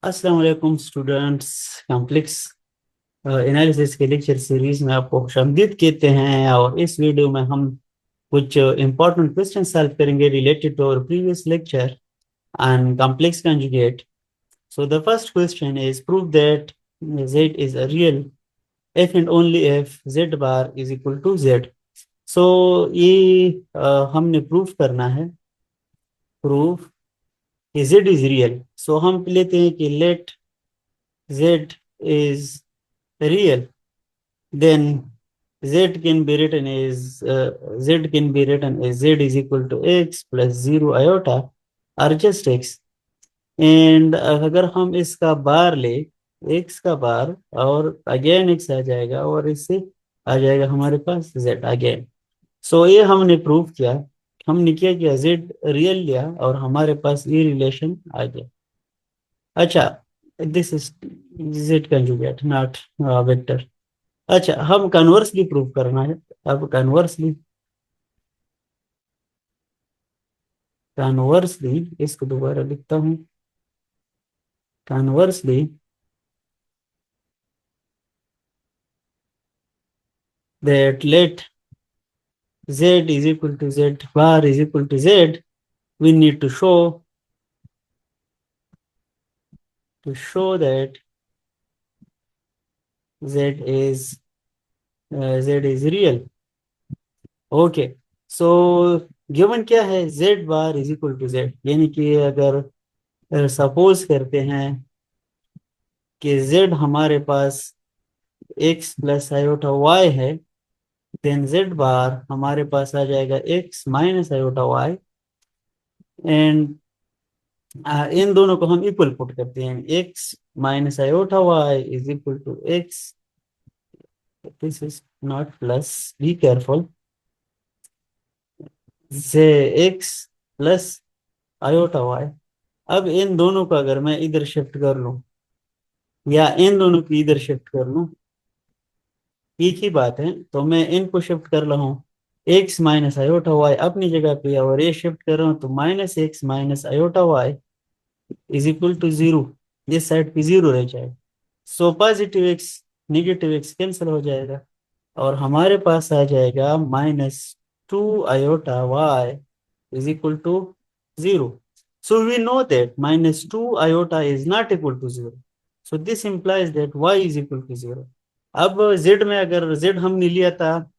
अस्सलाम वालेकुम students. Complex analysis के लेक्चर सीरीज में आपको खुशामदीद कहते हैं। और इस वीडियो में हम कुछ इंपॉर्टेंट क्वेश्चन सॉल्व करेंगे related to our previous lecture on complex conjugate. So the first question is prove that z is a real if and only if z bar is equal to z। सो ये हमने proof करना है। Proof कि z is real. सो हम लेते हैं कि late z is real, then z can be written as z is equal to x plus 0 iota or just x। And अगर हम इसका बार ले, x का बार, और अगेन x आ जाएगा और इससे आ जाएगा हमारे पास z अगेन। सो ये हमने प्रूव किया। हमने क्या किया, z रियल लिया और हमारे पास ये रिलेशन आ गया। अच्छा, this is z conjugate not vector. अच्छा, हम कन्वर्सली प्रूव करना है। अब कन्वर्सली इसको दोबारा लिखता हूँ। Conversely that let z is equal to z bar is equal to z, we need to show that z is real। Okay, so given क्या है, z bar is equal to z, यानी कि अगर suppose करते हैं कि z हमारे पास x प्लस आयोटा y है, देन z बार हमारे पास आ जाएगा x minus iota y। And इन दोनों को हम इक्वल पुट करते हैं, x minus iota y is equal to x, this is not plus, be careful, से x प्लस आयोटा y। अब इन दोनों को अगर मैं इधर शिफ्ट कर लूं या इन दोनों की इधर शिफ्ट कर लूं, एक ही बात है, तो मैं इनको शिफ्ट कर रहा हूँ, x माइनस आयोटा y अपनी जगह पे, और ये शिफ्ट कर रहा हूँ तो minus x minus iota y is equal to zero. इस साइड पे जीरो रह जाएगा। So positive x negative x cancel हो जाएगा और हमारे पास आ जाएगा minus two iota y is equal to zero. So we know that minus two iota is not equal to zero. So this implies that y is equal to zero. अब z में अगर जेड हमने लिया था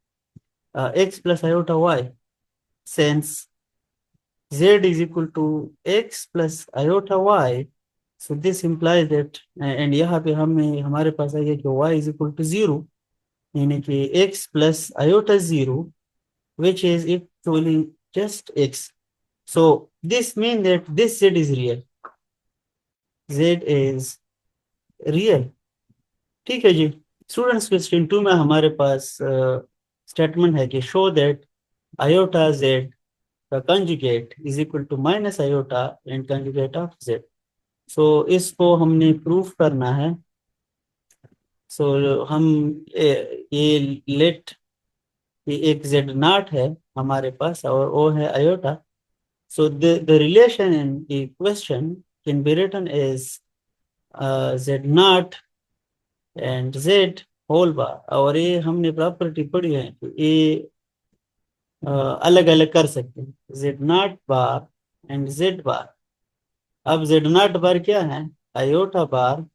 x plus iota y, since z is equal to x plus iota y, so this implies that, and यहाँ पे हमें हमारे पास आ गया कि y is equal to zero, यानी कि x plus iota zero, which is actually just x। So this means that this z is real, z is real। ठीक है जी। स्टूडेंट्स, क्वेश्चन टू में हमारे पास स्टेटमेंट है कि शो दैट आयोटा z का conjugate is equal to minus iota and conjugate of z। So इसको हमने proof करना है। सो हम ये लेट, ये एक जेड नॉट है हमारे पास और वो है iota. So the relation in the question can be written as z naught and z whole bar. और ये हमने प्रॉपर्टी पढ़ी है कि ये अलग अलग कर सकते हैं, Z naught bar and Z bar. अब जेड नॉट बार क्या है, आयोटा बार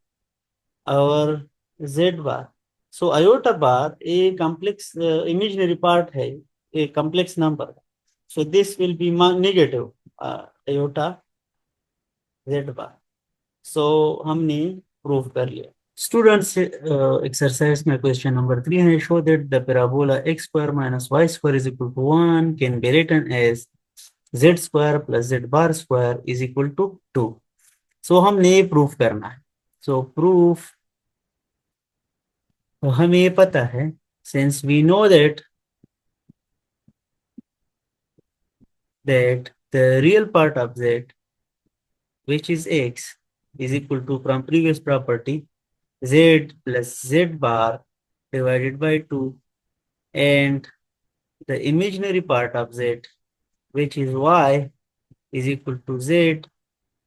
और Z bar. So iota bar a complex imaginary part है, a complex number. So this will be negative iota Z bar. सो हमने prove कर लिया। Students, exercise में क्वेश्चन नंबर 3 है, show that the parabola X square minus Y square is equal to 1 can be written as Z square plus Z bar square is equal to 2। So हमने ये proof करना है। सो proof, तो हमें ये पता है, since we know that the real part of z, which is x, is equal to, from previous property, z plus z bar divided by 2, and the imaginary part of z, which is y, is equal to z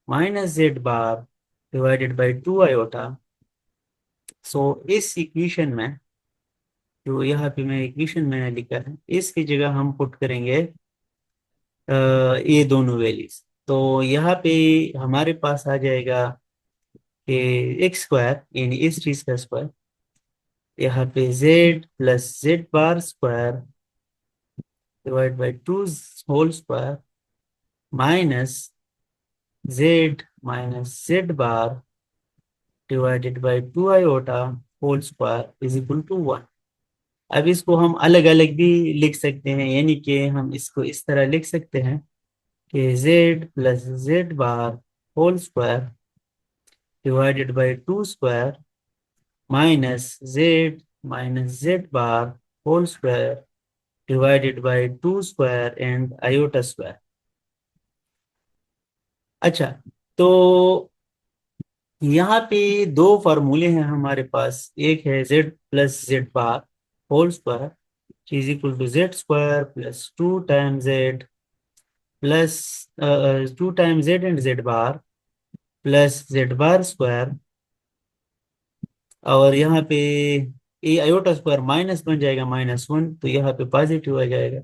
minus z bar divided by 2 iota. So इस equation में, जो यहाँ पे मैं equation मैंने लिखा है, इसकी जगह हम पुट करेंगे ये दोनों वैल्यूज। तो यहाँ पे हमारे पास आ जाएगा कि एक्स स्क्वायर यानी इस चीज का स्क्वायर, यहाँ पे z plus Z bar square divide by 2 whole square minus z minus z bar divided by 2 iota whole square is equal to 1। अब इसको हम अलग अलग भी लिख सकते हैं, यानी कि हम इसको इस तरह लिख सकते हैं कि z plus Z bar whole square divided by 2 square minus z minus z bar whole square divided by 2 square and iota square. अच्छा, तो यहाँ पे दो फार्मूले हैं हमारे पास। एक है z plus Z bar whole square is equal to z square plus 2 time z plus 2 time z and Z bar plus Z bar square, और यहाँ पे ए आयोटा स्क्वायर माइनस बन जाएगा -1, तो यहाँ पे पॉजिटिव आ जाएगा।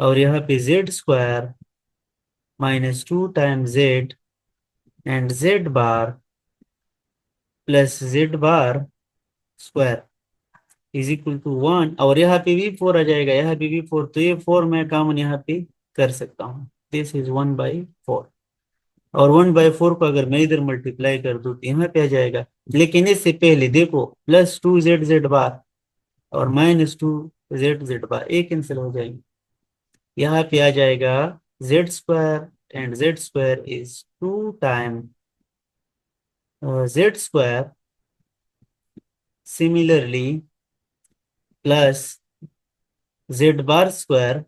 और यहाँ पे z square -2 time z and Z bar plus Z bar square is equal to 1, और यहाँ पे भी 4 आ जाएगा, यहाँ पे भी 4, तो ये 4 मैं कॉमन यहाँ पे कर सकता हूँ। दिस इज 1/4, और 1/4 को अगर मैं इधर मल्टीप्लाई कर दूं तो यहाँ पे आ जाएगा। लेकिन इससे पहले देखो, +2 जेड जेड बार और -2 जेड जेड बार एक कैंसिल हो जाएंगे। यहाँ पे आ जाएगा Z square and Z square is 2 time Z square similarly plus Z bar square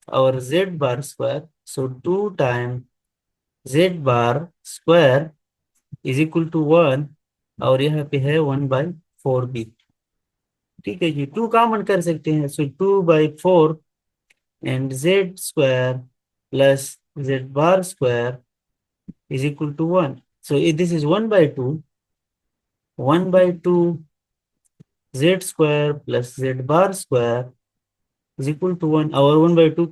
और Z bar square, so 2 time Z bar square is equal to 1, और यहाँ पे है 1/4 भी। ठीक है जी, 2 कॉमन कर सकते हैं, so 2/4 and Z square plus Z bar square is equal to 1। So this is 1/2 z square plus Z bar square is equal to 1, और 1/2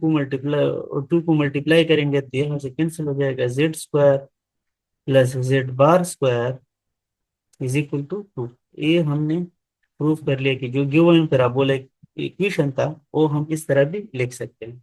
को मल्टीप्लाई करेंगे तो यहाँ से कैंसिल हो जाएगा। Z square plus Z bar square is equal to 2। ये हमने प्रूफ कर लिया कि जो गिवन पैराबोलिक इक्वेशन था वो हम इस तरह भी लिख सकते हैं।